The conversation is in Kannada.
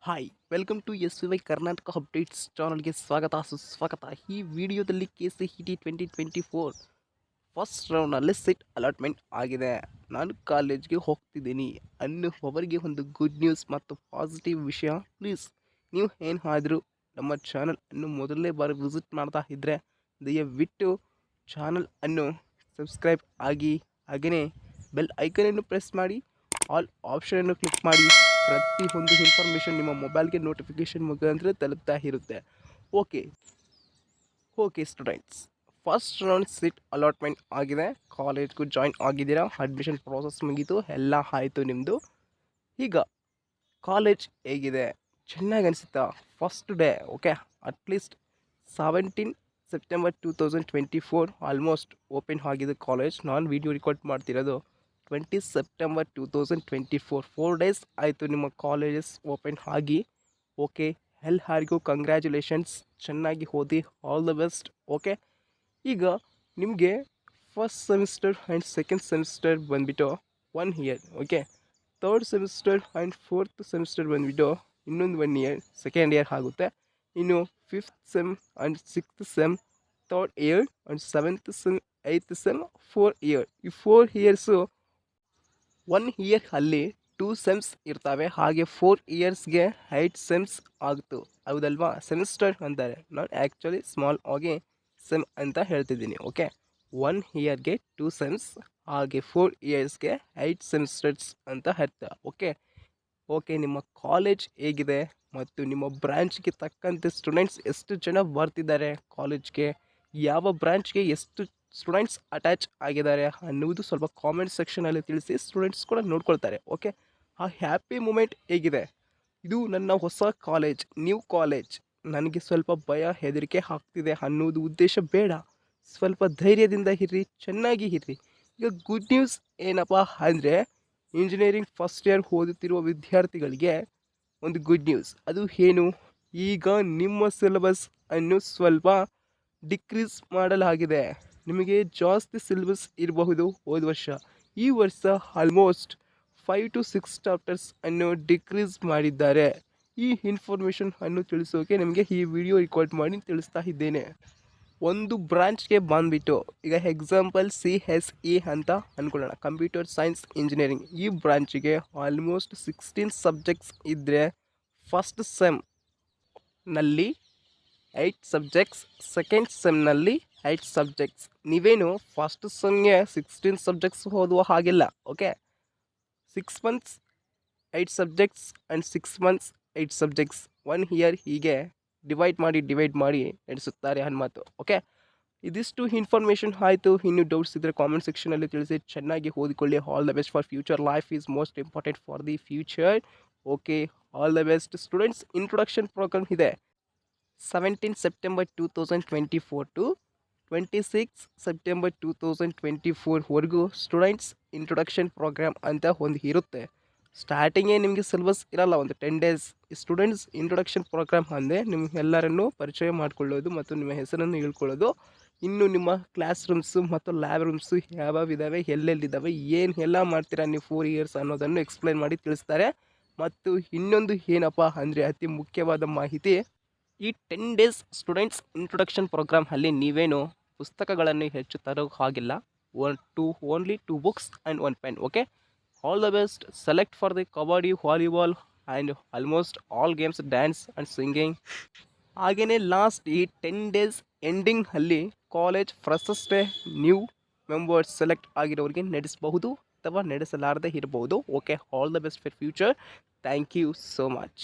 Hi welcome to S V Y Karnataka updates ಚಾನಲ್ಗೆ ಸ್ವಾಗತ ಸುಸ್ವಾಗತ. ಈ ವಿಡಿಯೋದಲ್ಲಿ KCET 2024 ಫಸ್ಟ್ ರೌಂಡ್ನಲ್ಲಿ ಸೀಟ್ ಅಲಾಟ್ಮೆಂಟ್ ಆಗಿದೆ. ನಾನು ಕಾಲೇಜ್ಗೆ ಹೋಗ್ತಿದ್ದೀನಿ ಅನ್ನುವವರಿಗೆ ಒಂದು ಗುಡ್ ನ್ಯೂಸ್ ಮತ್ತು ಪಾಸಿಟಿವ್ ವಿಷಯ. ಪ್ಲೀಸ್ ನೀವು ಏನಾದರೂ ನಮ್ಮ ಚಾನಲ್ ಅನ್ನು ಮೊದಲನೇ ಬಾರಿ ವಿಸಿಟ್ ಮಾಡ್ತಾ ಇದ್ದರೆ ದಯವಿಟ್ಟು ಚಾನಲ್ ಅನ್ನು ಸಬ್ಸ್ಕ್ರೈಬ್ ಆಗಿ, ಹಾಗೆಯೇ ಬೆಲ್ ಐಕನನ್ನು ಪ್ರೆಸ್ ಮಾಡಿ, ಆಲ್ ಆಪ್ಷನನ್ನು ಕ್ಲಿಕ್ ಮಾಡಿ. ಪ್ರತಿಯೊಂದು ಇನ್ಫಾರ್ಮೇಷನ್ ನಿಮ್ಮ ಮೊಬೈಲ್ಗೆ ನೋಟಿಫಿಕೇಷನ್ ಮುಖಾಂತರ ತಲುಪ್ತಾ ಇರುತ್ತೆ. Okay okay students, first round seat allotment ಆಗಿದೆ. ಕಾಲೇಜ್ಗೂ ಜಾಯಿನ್ ಆಗಿದ್ದೀರಾ, ಅಡ್ಮಿಷನ್ ಪ್ರೋಸೆಸ್ ಮುಗೀತು, ಎಲ್ಲ ಆಯಿತು ನಿಮ್ಮದು. ಈಗ ಕಾಲೇಜ್ ಹೇಗಿದೆ, ಚೆನ್ನಾಗಿ ಅನಿಸುತ್ತಾ? First day okay, at least 17 September 2024 almost open ಆಗಿದೆ ಕಾಲೇಜ್. ನಾನು ವಿಡಿಯೋ ರೆಕಾರ್ಡ್ ಮಾಡ್ತಿರೋದು 20 ಸೆಪ್ಟೆಂಬರ್ 2024. 4 ಡೇಸ್ ಆಯಿತು ನಿಮ್ಮ ಕಾಲೇಜಸ್ ಓಪನ್ ಆಗಿ. ಓಕೆ, ಎಲ್ಲರಿಗೂ ಕಂಗ್ರ್ಯಾಚುಲೇಷನ್ಸ್, ಚೆನ್ನಾಗಿ ಓದಿ, ಆಲ್ ದ ಬೆಸ್ಟ್. ಓಕೆ, ಈಗ ನಿಮಗೆ first semester and second semester ಬಂದುಬಿಟ್ಟು 1 year. Okay, third semester and fourth semester ಬಂದುಬಿಟ್ಟು ಇನ್ನೊಂದು 1 ಇಯರ್, ಸೆಕೆಂಡ್ ಇಯರ್ ಆಗುತ್ತೆ. ಇನ್ನು fifth sem and sixth sem, third year and seventh sem, eighth sem, 4 year. ಈ 4 ಇಯರ್ಸು 1 ಇಯರ್ ಅಲ್ಲಿ 2 ಸೆಮ್ಸ್ ಇರ್ತವೆ, ಹಾಗೆ 4 ಇಯರ್ಸ್ಗೆ 8 ಸೆಮ್ಸ್ ಆಗುತ್ತೆ, ಹೌದಲ್ವಾ? ಸೆಮಿಸ್ಟರ್ ಅಂತಾರೆ, ನಾನು ಆ್ಯಕ್ಚುಲಿ ಸ್ಮಾಲ್ ಆಗಿ ಸೆಮ್ ಅಂತ ಹೇಳ್ತಿದ್ದೀನಿ. ಓಕೆ, 1 ಇಯರ್ಗೆ 2 ಸೆಮ್ಸ್, ಹಾಗೆ 4 ಇಯರ್ಸ್ಗೆ 8 ಸೆಮಿಸ್ಟರ್ಸ್ ಅಂತ ಅರ್ಥ. ಓಕೆ ಓಕೆ, ನಿಮ್ಮ ಕಾಲೇಜ್ ಹೇಗಿದೆ ಮತ್ತು ನಿಮ್ಮ ಬ್ರ್ಯಾಂಚ್ಗೆ ತಕ್ಕಂತೆ ಸ್ಟೂಡೆಂಟ್ಸ್ ಎಷ್ಟು ಜನ ಬರ್ತಿದ್ದಾರೆ ಕಾಲೇಜ್ಗೆ, ಯಾವ ಬ್ರ್ಯಾಂಚ್ಗೆ ಎಷ್ಟು ಸ್ಟೂಡೆಂಟ್ಸ್ ಅಟ್ಯಾಚ್ ಆಗಿದ್ದಾರೆ ಅನ್ನುವುದು ಸ್ವಲ್ಪ ಕಾಮೆಂಟ್ ಸೆಕ್ಷನಲ್ಲಿ ತಿಳಿಸಿ. ಸ್ಟೂಡೆಂಟ್ಸ್ ಕೂಡ ನೋಡ್ಕೊಳ್ತಾರೆ. ಓಕೆ, ಆ ಹ್ಯಾಪಿ ಮೂಮೆಂಟ್ ಹೇಗಿದೆ? ಇದು ನನ್ನ ಹೊಸ ಕಾಲೇಜ್, ನ್ಯೂ ಕಾಲೇಜ್, ನನಗೆ ಸ್ವಲ್ಪ ಭಯ ಹೆದರಿಕೆ ಆಗ್ತಿದೆ ಅನ್ನೋದು ಉದ್ದೇಶ ಬೇಡ. ಸ್ವಲ್ಪ ಧೈರ್ಯದಿಂದ ಇರ್ರಿ, ಚೆನ್ನಾಗಿ ಇರ್ರಿ. ಈಗ ಗುಡ್ ನ್ಯೂಸ್ ಏನಪ್ಪ ಅಂದರೆ, ಇಂಜಿನಿಯರಿಂಗ್ ಫಸ್ಟ್ ಇಯರ್ ಓದುತ್ತಿರುವ ವಿದ್ಯಾರ್ಥಿಗಳಿಗೆ ಒಂದು ಗುಡ್ ನ್ಯೂಸ್. ಅದು ಏನು? ಈಗ ನಿಮ್ಮ ಸಿಲೆಬಸ್ ಅನ್ನು ಸ್ವಲ್ಪ ಡಿಕ್ರೀಸ್ ಮಾಡಲಾಗಿದೆ. ನಿಮಗೆ ಜಾಸ್ತಿ ಸಿಲೆಬಸ್ ಇರಬಹುದು ಹೋದ ವರ್ಷ. ಈ ವರ್ಷ ಆಲ್ಮೋಸ್ಟ್ 5 to 6 ಚಾಪ್ಟರ್ಸ್ ಅನ್ನು ಡಿಕ್ರೀಸ್ ಮಾಡಿದ್ದಾರೆ. ಈ ಇನ್ಫಾರ್ಮೇಷನ್ ಅನ್ನು ತಿಳಿಸೋಕೆ ನಿಮಗೆ ಈ ವಿಡಿಯೋ ರೆಕಾರ್ಡ್ ಮಾಡಿ ತಿಳಿಸ್ತಾ ಇದ್ದೇನೆ. ಒಂದು ಬ್ರಾಂಚ್ಗೆ ಬಂದುಬಿಟ್ಟು, ಈಗ ಎಕ್ಸಾಂಪಲ್ CSE ಅಂತ ಅಂದ್ಕೊಳ್ಳೋಣ, ಕಂಪ್ಯೂಟರ್ ಸೈನ್ಸ್ ಇಂಜಿನಿಯರಿಂಗ್. ಈ ಬ್ರಾಂಚಿಗೆ ಆಲ್ಮೋಸ್ಟ್ 16 ಸಬ್ಜೆಕ್ಟ್ಸ್ ಇದ್ದರೆ ಫಸ್ಟ್ ಸೆಮ್ನಲ್ಲಿ 8 ಸಬ್ಜೆಕ್ಟ್ಸ್, ಸೆಕೆಂಡ್ ಸೆಮ್ನಲ್ಲಿ 8 ಸಬ್ಜೆಕ್ಟ್ಸ್. ನೀವೇನು ಫಸ್ಟ್ ಸೆಮ್ಗೆ 16 ಸಬ್ಜೆಕ್ಟ್ಸ್ ಓದುವ ಹಾಗಿಲ್ಲ. Okay, 6 months 8 subjects and 6 months 8 subjects, 1 year ಹೀಗೆ ಡಿವೈಡ್ ಮಾಡಿ ನಡೆಸುತ್ತಾರೆ ಅನ್ಮಾತು. ಓಕೆ, ಇದಿಷ್ಟು ಇನ್ಫಾರ್ಮೇಷನ್ ಆಯಿತು. ಇನ್ನೂ ಡೌಟ್ಸ್ ಇದ್ದರೆ ಕಾಮೆಂಟ್ ಸೆಕ್ಷನಲ್ಲಿ ತಿಳಿಸಿ. ಚೆನ್ನಾಗಿ ಓದಿಕೊಳ್ಳಿ. All the best for future. Life is most important for the future. Okay, all the best students. Introduction programme ಇದೆ 17 ಸೆಪ್ಟೆಂಬರ್ 2024 ಟು 26 ಸೆಪ್ಟೆಂಬರ್ 2024ವರೆಗೂ ಸ್ಟೂಡೆಂಟ್ಸ್ ಇಂಟ್ರೊಡಕ್ಷನ್ ಪ್ರೋಗ್ರಾಮ್ ಅಂತ ಒಂದು ಇರುತ್ತೆ. ಸ್ಟಾರ್ಟಿಂಗೇ ನಿಮಗೆ ಸಿಲೆಬಸ್ ಇರಲ್ಲ, ಒಂದು 10 ಡೇಸ್. ಸ್ಟೂಡೆಂಟ್ಸ್ ಇಂಟ್ರೊಡಕ್ಷನ್ ಪ್ರೋಗ್ರಾಮ್ ಅಂದರೆ ನಿಮ್ಗೆಲ್ಲರನ್ನು ಪರಿಚಯ ಮಾಡಿಕೊಳ್ಳೋದು ಮತ್ತು ನಿಮ್ಮ ಹೆಸರನ್ನು ಹೇಳ್ಕೊಳ್ಳೋದು. ಇನ್ನು ನಿಮ್ಮ ಕ್ಲಾಸ್ ರೂಮ್ಸು ಮತ್ತು ಲ್ಯಾಬ್ ರೂಮ್ಸು ಯಾವ್ಯಾವಿದ್ದಾವೆ, ಎಲ್ಲೆಲ್ಲಿದ್ದಾವೆ, ಏನು ಎಲ್ಲ ಮಾಡ್ತೀರಾ ನೀವು 4 ಇಯರ್ಸ್ ಅನ್ನೋದನ್ನು ಎಕ್ಸ್ಪ್ಲೈನ್ ಮಾಡಿ ತಿಳಿಸ್ತಾರೆ. ಮತ್ತು ಇನ್ನೊಂದು ಏನಪ್ಪ ಅಂದರೆ, ಅತಿ ಮುಖ್ಯವಾದ ಮಾಹಿತಿ, ಈ 10 ಡೇಸ್ ಸ್ಟೂಡೆಂಟ್ಸ್ ಇಂಟ್ರೊಡಕ್ಷನ್ ಪ್ರೋಗ್ರಾಮ್ ಅಲ್ಲಿ ನೀವೇನು ಪುಸ್ತಕಗಳನ್ನು ಹೆಚ್ಚು ತರೋ ಹಾಗಿಲ್ಲ. Only 2 books and 1 pen. Okay, all the best. Select for the kabaddi, volleyball and almost all games, dance and singing. ಹಾಗೆಯೇ ಲಾಸ್ಟ್ ಈ 10 ಡೇಸ್ ಎಂಡಿಂಗ್ ಅಲ್ಲಿ college freshers day new members select ಆಗಿರೋರಿಗೆ ನಡೆಸಬಹುದು ಅಥವಾ ನಡೆಸಲಾರದೆ ಇರಬಹುದು. Okay, all the best for future. Thank you so much.